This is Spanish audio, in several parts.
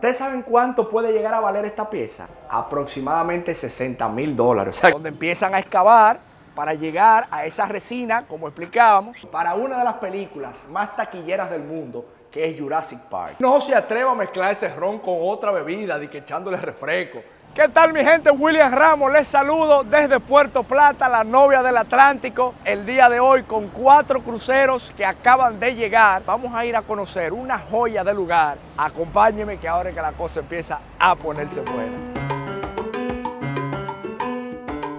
¿Ustedes saben cuánto puede llegar a valer esta pieza? Aproximadamente $60,000. O sea, donde empiezan a excavar para llegar a esa resina, como explicábamos, para una de las películas más taquilleras del mundo, que es Jurassic Park. No se atreva a mezclar ese ron con otra bebida, de que echándole refresco. ¿Qué tal, mi gente? William Ramos les saludo desde Puerto Plata, la novia del Atlántico. El día de hoy con 4 cruceros que acaban de llegar. Vamos a ir a conocer una joya del lugar. Acompáñenme que ahora es que la cosa empieza a ponerse buena.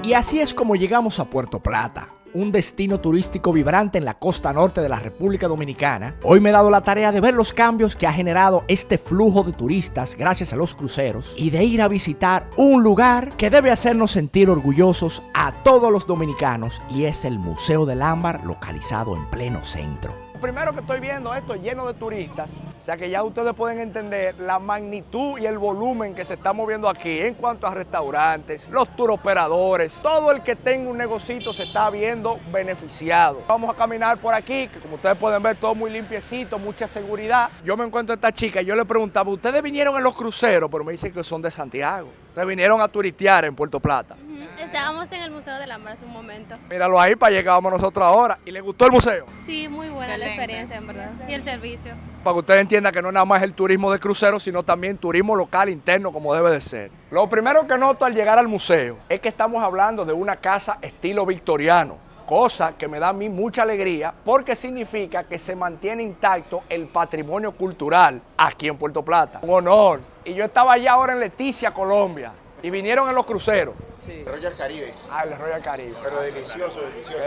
Y así es como llegamos a Puerto Plata, un destino turístico vibrante en la costa norte de la República Dominicana. Hoy me he dado la tarea de ver los cambios que ha generado este flujo de turistas gracias a los cruceros y de ir a visitar un lugar que debe hacernos sentir orgullosos a todos los dominicanos, y es el Museo del Ámbar, localizado en pleno centro. Primero que estoy viendo esto lleno de turistas, o sea que ya ustedes pueden entender la magnitud y el volumen que se está moviendo aquí en cuanto a restaurantes, los turoperadores, todo el que tenga un negocito se está viendo beneficiado. Vamos a caminar por aquí, que como ustedes pueden ver todo muy limpiecito, mucha seguridad. Yo me encuentro a esta chica y yo le preguntaba, ¿ustedes vinieron en los cruceros? Pero me dicen que son de Santiago. Ustedes vinieron a turistear en Puerto Plata. Estábamos en el Museo del Ámbar hace un momento. Míralo ahí, para llegábamos nosotros ahora. ¿Y les gustó el museo? Sí, muy buena la experiencia, en verdad. Y el servicio. Para que ustedes entiendan que no nada más es el turismo de cruceros, sino también turismo local interno, como debe de ser. Lo primero que noto al llegar al museo es que estamos hablando de una casa estilo victoriano, cosa que me da a mí mucha alegría porque significa que se mantiene intacto el patrimonio cultural aquí en Puerto Plata. Un honor. Y yo estaba allá ahora en Leticia, Colombia, y vinieron en los cruceros. Sí. Royal Caribe. Ah, el Royal Caribe. Pero delicioso, delicioso.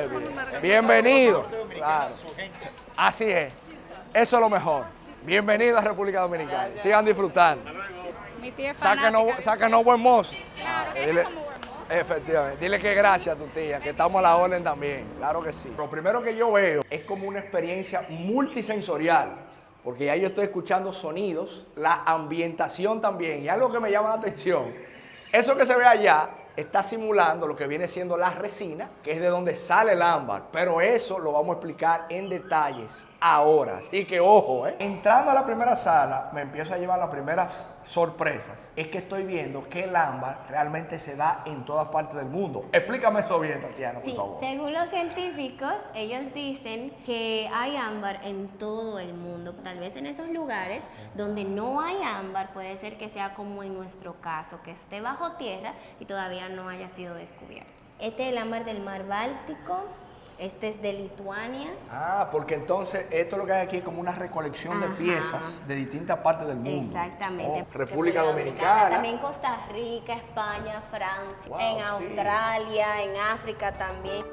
Bienvenido. Claro. Así es. Eso es lo mejor. Bienvenido a República Dominicana. Sigan disfrutando. Mi tía es Sáquenos buen mozo. Claro, Dile, efectivamente. Dile que gracias a tu tía, que estamos a la orden también. Claro que sí. Lo primero que yo veo es como una experiencia multisensorial, porque ya yo estoy escuchando sonidos, la ambientación también. Y algo que me llama la atención, eso que se ve allá está simulando lo que viene siendo la resina, que es de donde sale el ámbar, pero eso lo vamos a explicar en detalles ahora. Así que ojo, entrando a la primera sala, me empiezo a llevar las primeras sorpresas. Es que estoy viendo que el ámbar realmente se da en todas partes del mundo. Explícame esto bien, Tatiana, por favor. Según los científicos, ellos dicen que hay ámbar en todo el mundo. Tal vez en esos lugares donde no hay ámbar, puede ser que sea como en nuestro caso, que esté bajo tierra y todavía no haya sido descubierto. Este es el ámbar del mar Báltico. Este es de Lituania. Ah, porque entonces esto lo que hay aquí es como una recolección de piezas de distintas partes del mundo. Exactamente. República Dominicana. También Costa Rica, España, Francia, Wow, en Australia, en África también.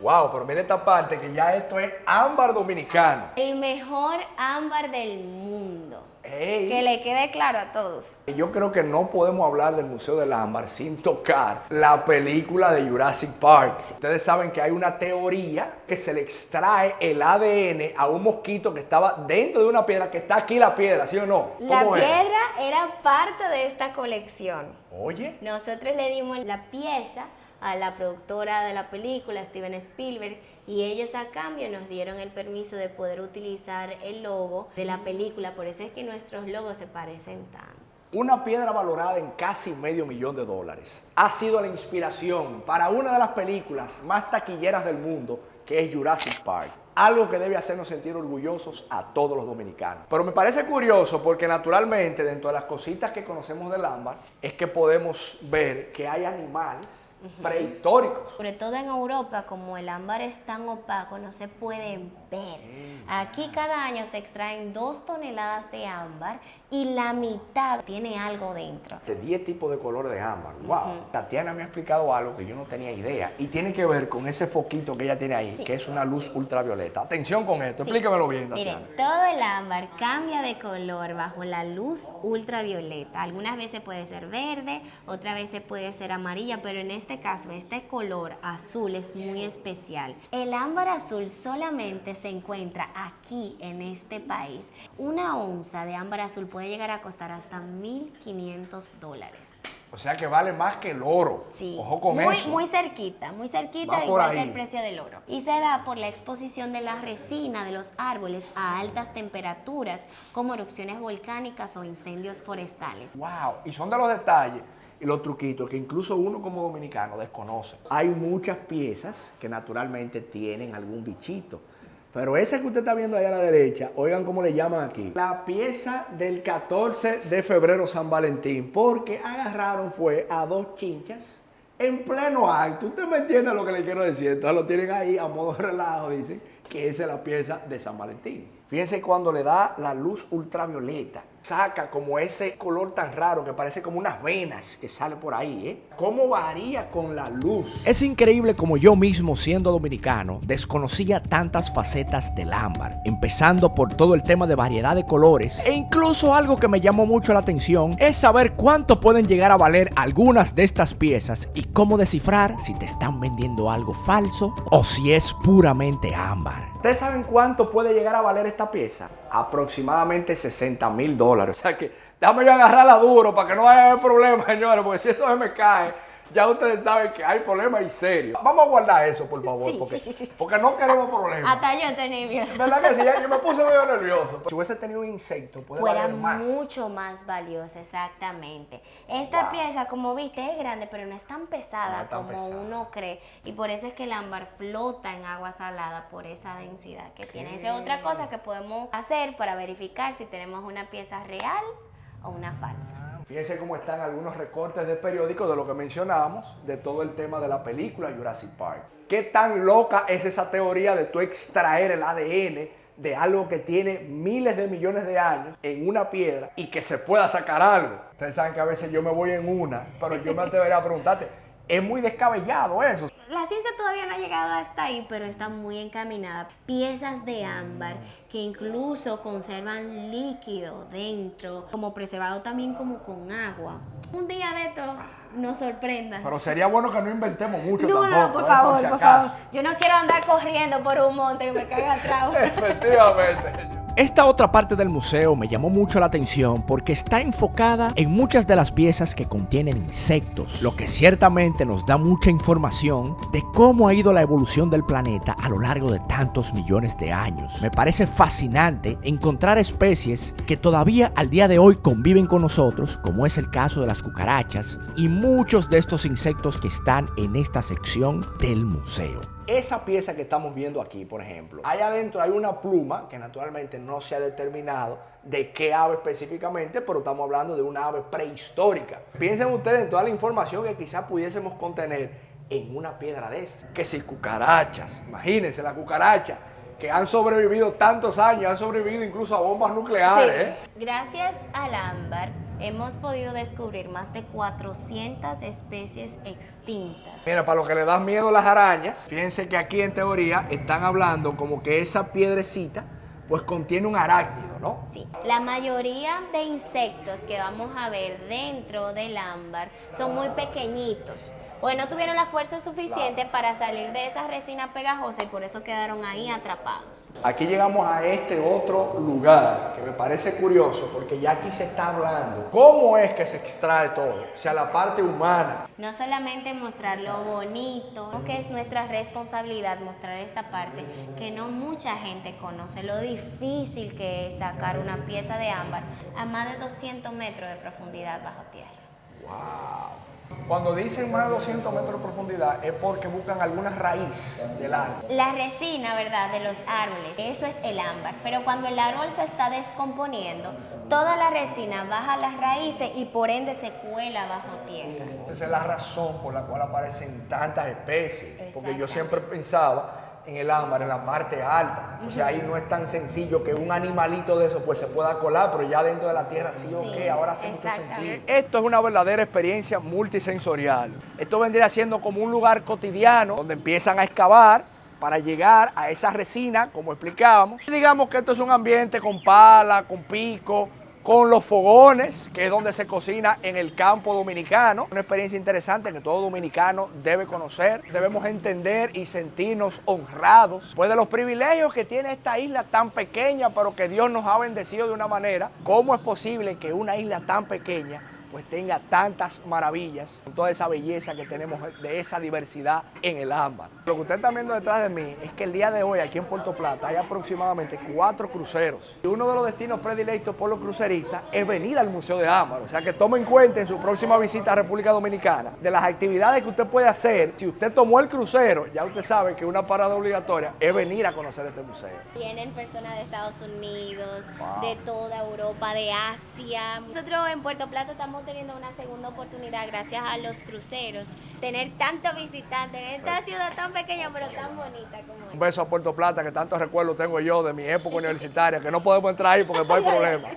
Wow, pero mira esta parte que ya esto es ámbar dominicano. El mejor ámbar del mundo. Ey. Que le quede claro a todos. Yo creo que no podemos hablar del Museo del Ámbar sin tocar la película de Jurassic Park. Ustedes saben que hay una teoría que se le extrae el ADN a un mosquito que estaba dentro de una piedra, que está aquí la piedra, ¿sí o no? La ¿Cómo es? piedra era parte de esta colección. Oye. Nosotros le dimos la pieza a la productora de la película, Steven Spielberg, y ellos a cambio nos dieron el permiso de poder utilizar el logo de la película. Por eso es que nuestros logos se parecen tanto. Una piedra valorada en casi $500,000 ha sido la inspiración para una de las películas más taquilleras del mundo, que es Jurassic Park. Algo que debe hacernos sentir orgullosos a todos los dominicanos. Pero me parece curioso porque naturalmente dentro de las cositas que conocemos del ámbar es que podemos ver que hay animales prehistóricos. Sobre todo en Europa, como el ámbar es tan opaco, no se pueden ver. Aquí cada año se extraen 2 toneladas de ámbar y la mitad tiene algo dentro. De 10 tipos de colores de ámbar. Wow. Tatiana me ha explicado algo que yo no tenía idea y tiene que ver con ese foquito que ella tiene ahí, que es una luz ultravioleta. Atención con esto, explícamelo bien, Tatiana. Miren, todo el ámbar cambia de color bajo la luz ultravioleta. Algunas veces puede ser verde, otras veces puede ser amarilla, pero en este caso, este color azul es muy especial. El ámbar azul solamente se encuentra aquí en este país. Una onza de ámbar azul puede llegar a costar hasta $1,500. O sea que vale más que el oro. Sí, Ojo con muy, eso. muy cerquita, Va por igual ahí. que el precio del oro. Y se da por la exposición de la resina de los árboles a altas temperaturas, como erupciones volcánicas o incendios forestales. Wow, y son de los detalles y los truquitos que incluso uno como dominicano desconoce. Hay muchas piezas que naturalmente tienen algún bichito. Pero esa que usted está viendo ahí a la derecha, oigan cómo le llaman aquí. La pieza del 14 de febrero San Valentín, porque agarraron fue a dos chinchas en pleno acto. Usted me entiende lo que le quiero decir. Entonces lo tienen ahí a modo de relajo, dicen que esa es la pieza de San Valentín. Fíjense cuando le da la luz ultravioleta, saca como ese color tan raro que parece como unas venas que sale por ahí, ¿eh? ¿Cómo varía con la luz? Es increíble como yo mismo, siendo dominicano, desconocía tantas facetas del ámbar, empezando por todo el tema de variedad de colores, e incluso algo que me llamó mucho la atención es saber cuánto pueden llegar a valer algunas de estas piezas y cómo descifrar si te están vendiendo algo falso o si es puramente ámbar. ¿Ustedes saben cuánto puede llegar a valer esta pieza? Aproximadamente $60,000. O sea que déjame yo agarrarla duro para que no vaya a haber problemas, señores, porque si eso se me cae, ya ustedes saben que hay problemas y serios. Vamos a guardar eso, por favor, porque no queremos problemas. Hasta yo estoy nerviosa. ¿Verdad que sí? Yo me puse medio nervioso. Si hubiese tenido un insecto, puede Fuera valer más. mucho más valiosa, exactamente. Esta Wow. pieza, como viste, es grande, pero no es tan pesada No es tan como pesada. uno cree. Y por eso es que el ámbar flota en agua salada por esa densidad que tiene. Esa es otra cosa que podemos hacer para verificar si tenemos una pieza real o una falsa. Fíjense cómo están algunos recortes de periódicos de lo que mencionamos, de todo el tema de la película Jurassic Park. ¿Qué tan loca es esa teoría de tú extraer el ADN de algo que tiene miles de millones de años en una piedra y que se pueda sacar algo? Ustedes saben que a veces yo me voy en una, pero yo me atrevería a preguntarte, es muy descabellado eso. La ciencia todavía no ha llegado hasta ahí, pero está muy encaminada. Piezas de ámbar que incluso conservan líquido dentro, como preservado también como con agua. Un día de esto nos sorprendan. Pero sería bueno que no inventemos mucho No, tampoco. no, por si favor, por acaso. favor. Yo no quiero andar corriendo por un monte que me caiga atrás. Efectivamente. Esta otra parte del museo me llamó mucho la atención porque está enfocada en muchas de las piezas que contienen insectos, lo que ciertamente nos da mucha información de cómo ha ido la evolución del planeta a lo largo de tantos millones de años. Me parece fascinante encontrar especies que todavía al día de hoy conviven con nosotros, como es el caso de las cucarachas y muchos de estos insectos que están en esta sección del museo. Esa pieza que estamos viendo aquí, por ejemplo, allá adentro hay una pluma que naturalmente no se ha determinado de qué ave específicamente, pero estamos hablando de una ave prehistórica. Piensen ustedes en toda la información que quizás pudiésemos contener en una piedra de esas. Que si cucarachas, imagínense la cucaracha, que han sobrevivido tantos años, han sobrevivido incluso a bombas nucleares. ¿Eh? Gracias al ámbar hemos podido descubrir más de 400 especies extintas. Mira, para los que le dan miedo a las arañas, fíjense que aquí en teoría están hablando como que esa piedrecita pues contiene un arácnido, ¿no? Sí, la mayoría de insectos que vamos a ver dentro del ámbar son muy pequeñitos, porque no tuvieron la fuerza suficiente para salir de esa resina pegajosa y por eso quedaron ahí atrapados. Aquí llegamos a este otro lugar que me parece curioso porque ya aquí se está hablando cómo es que se extrae todo, o sea, la parte humana. No solamente mostrar lo bonito, sino que es nuestra responsabilidad mostrar esta parte que no mucha gente conoce, lo difícil que es sacar una pieza de ámbar a más de 200 metros de profundidad bajo tierra. ¡Wow! Cuando dicen más de 200 metros de profundidad es porque buscan alguna raíz del árbol. La resina, ¿verdad?, de los árboles, eso es el ámbar, pero cuando el árbol se está descomponiendo, toda la resina baja a las raíces y por ende se cuela bajo tierra. Esa es la razón por la cual aparecen tantas especies, porque yo Exactamente. siempre pensaba en el ámbar, en la parte alta. O sea, ahí no es tan sencillo que un animalito de eso pues se pueda colar, pero ya dentro de la tierra sí o qué, ahora hace mucho sentido. Esto es una verdadera experiencia multisensorial. Esto vendría siendo como un lugar cotidiano donde empiezan a excavar para llegar a esa resina, como explicábamos. Y digamos que esto es un ambiente con pala, con pico, con los fogones, que es donde se cocina en el campo dominicano. Una experiencia interesante que todo dominicano debe conocer. Debemos entender y sentirnos honrados, pues de los privilegios que tiene esta isla tan pequeña, pero que Dios nos ha bendecido de una manera. ¿Cómo es posible que una isla tan pequeña pues tenga tantas maravillas, con toda esa belleza que tenemos de esa diversidad en el ámbar. Lo que ustedes están viendo detrás de mí es que el día de hoy aquí en Puerto Plata hay aproximadamente 4 cruceros. Y uno de los destinos predilectos por los cruceristas es venir al Museo de Ámbar. O sea que tome en cuenta en su próxima visita a República Dominicana de las actividades que usted puede hacer. Si usted tomó el crucero, ya usted sabe que una parada obligatoria es venir a conocer este museo. Vienen personas de Estados Unidos, de toda Europa, de Asia. Nosotros en Puerto Plata estamos teniendo una segunda oportunidad gracias a los cruceros, tener tantos visitantes en esta ciudad tan pequeña pero tan bonita como Un esta. beso a Puerto Plata, que tantos recuerdos tengo yo de mi época universitaria, que no podemos entrar ahí porque después hay problemas.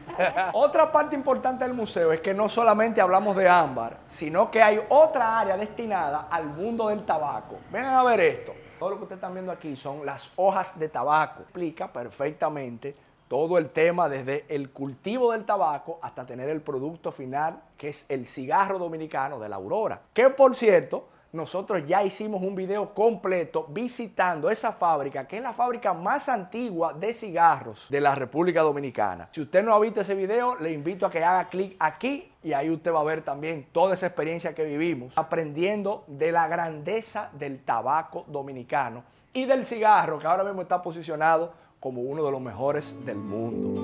Otra parte importante del museo es que no solamente hablamos de ámbar, sino que hay otra área destinada al mundo del tabaco. Vengan a ver esto. Todo lo que ustedes están viendo aquí son las hojas de tabaco. Explica perfectamente todo el tema desde el cultivo del tabaco hasta tener el producto final, que es el cigarro dominicano de la Aurora. Que por cierto, nosotros ya hicimos un video completo visitando esa fábrica, que es la fábrica más antigua de cigarros de la República Dominicana. Si usted no ha visto ese video, le invito a que haga clic aquí y ahí usted va a ver también toda esa experiencia que vivimos, aprendiendo de la grandeza del tabaco dominicano y del cigarro, que ahora mismo está posicionado como uno de los mejores del mundo.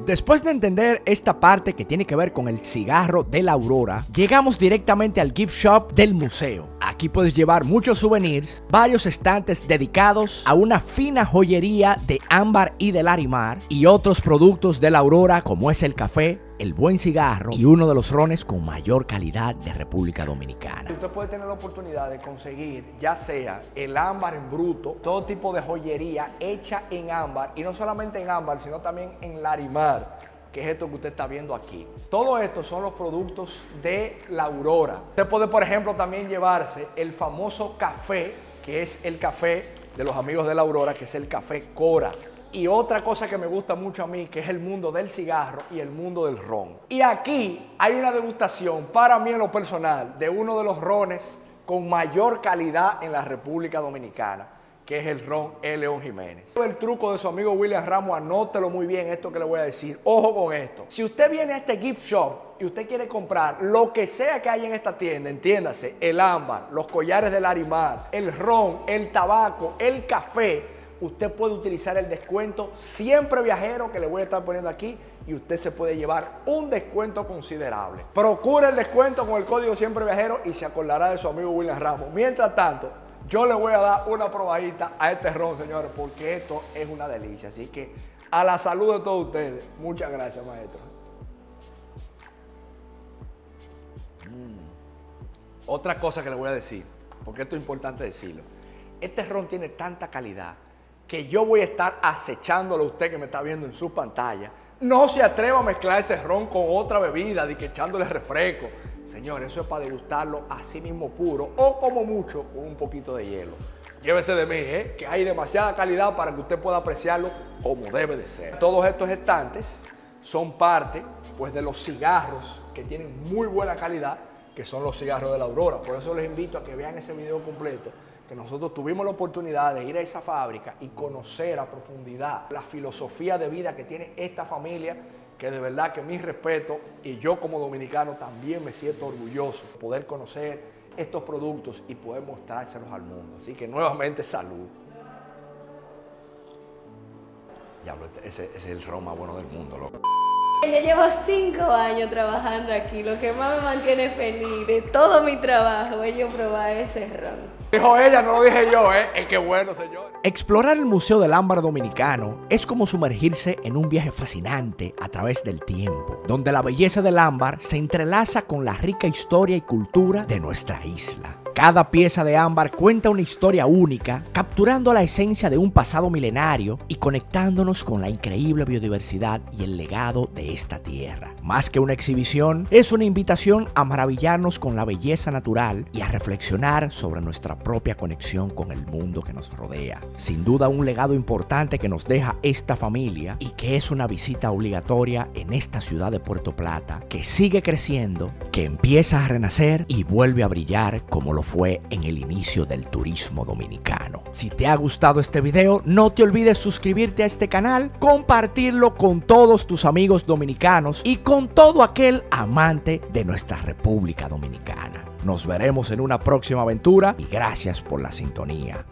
Después de entender esta parte que tiene que ver con el cigarro de la Aurora, llegamos directamente al gift shop del museo. Aquí puedes llevar muchos souvenirs, varios estantes dedicados a una fina joyería de ámbar y de Larimar y otros productos de la Aurora como es el café, el buen cigarro y uno de los rones con mayor calidad de República Dominicana. Usted puede tener la oportunidad de conseguir ya sea el ámbar en bruto, todo tipo de joyería hecha en ámbar y no solamente en ámbar, sino también en Larimar, que es esto que usted está viendo aquí. Todo esto son los productos de la Aurora. Usted puede, por ejemplo, también llevarse el famoso café, que es el café de los amigos de la Aurora, que es el café Cora. Y otra cosa que me gusta mucho a mí, que es el mundo del cigarro y el mundo del ron. Y aquí hay una degustación, para mí en lo personal, de uno de los rones con mayor calidad en la República Dominicana, que es el ron El León Jiménez. El truco de su amigo William Ramos, anótelo muy bien esto que le voy a decir. Ojo con esto. Si usted viene a este gift shop y usted quiere comprar lo que sea que hay en esta tienda, entiéndase, el ámbar, los collares de Larimar, el ron, el tabaco, el café, usted puede utilizar el descuento Siempre Viajero que le voy a estar poniendo aquí y usted se puede llevar un descuento considerable. Procure el descuento con el código Siempre Viajero y se acordará de su amigo William Ramos. Mientras tanto, yo le voy a dar una probadita a este ron, señores, porque esto es una delicia. Así que a la salud de todos ustedes. Muchas gracias, maestro. Otra cosa que le voy a decir, porque esto es importante decirlo. Este ron tiene tanta calidad que yo voy a estar acechándolo a usted que me está viendo en su pantalla. No se atreva a mezclar ese ron con otra bebida, de que echándole refresco. Señor, eso es para degustarlo así mismo puro o como mucho con un poquito de hielo. Llévese de mí, que hay demasiada calidad para que usted pueda apreciarlo como debe de ser. Todos estos estantes son parte pues, de los cigarros que tienen muy buena calidad, que son los cigarros de la Aurora. Por eso les invito a que vean ese video completo, que nosotros tuvimos la oportunidad de ir a esa fábrica y conocer a profundidad la filosofía de vida que tiene esta familia, que de verdad que mi respeto, y yo como dominicano también me siento orgulloso de poder conocer estos productos y poder mostrárselos al mundo. Así que nuevamente salud. Diablo, ese es el ron más bueno del mundo, loco. Yo llevo 5 años trabajando aquí. Lo que más me mantiene feliz de todo mi trabajo es yo probar ese ron. Dijo ella, no lo dije yo, es que bueno, señor. Explorar el Museo del Ámbar Dominicano es como sumergirse en un viaje fascinante a través del tiempo, donde la belleza del ámbar se entrelaza con la rica historia y cultura de nuestra isla. Cada pieza de ámbar cuenta una historia única, capturando la esencia de un pasado milenario y conectándonos con la increíble biodiversidad y el legado de esta tierra. Más que una exhibición, es una invitación a maravillarnos con la belleza natural y a reflexionar sobre nuestra propia conexión con el mundo que nos rodea. Sin duda, un legado importante que nos deja esta familia y que es una visita obligatoria en esta ciudad de Puerto Plata, que sigue creciendo, que empieza a renacer y vuelve a brillar como lo fue en el inicio del turismo dominicano. Si te ha gustado este video, no te olvides suscribirte a este canal, compartirlo con todos tus amigos dominicanos y con todo aquel amante de nuestra República Dominicana. Nos veremos en una próxima aventura y gracias por la sintonía.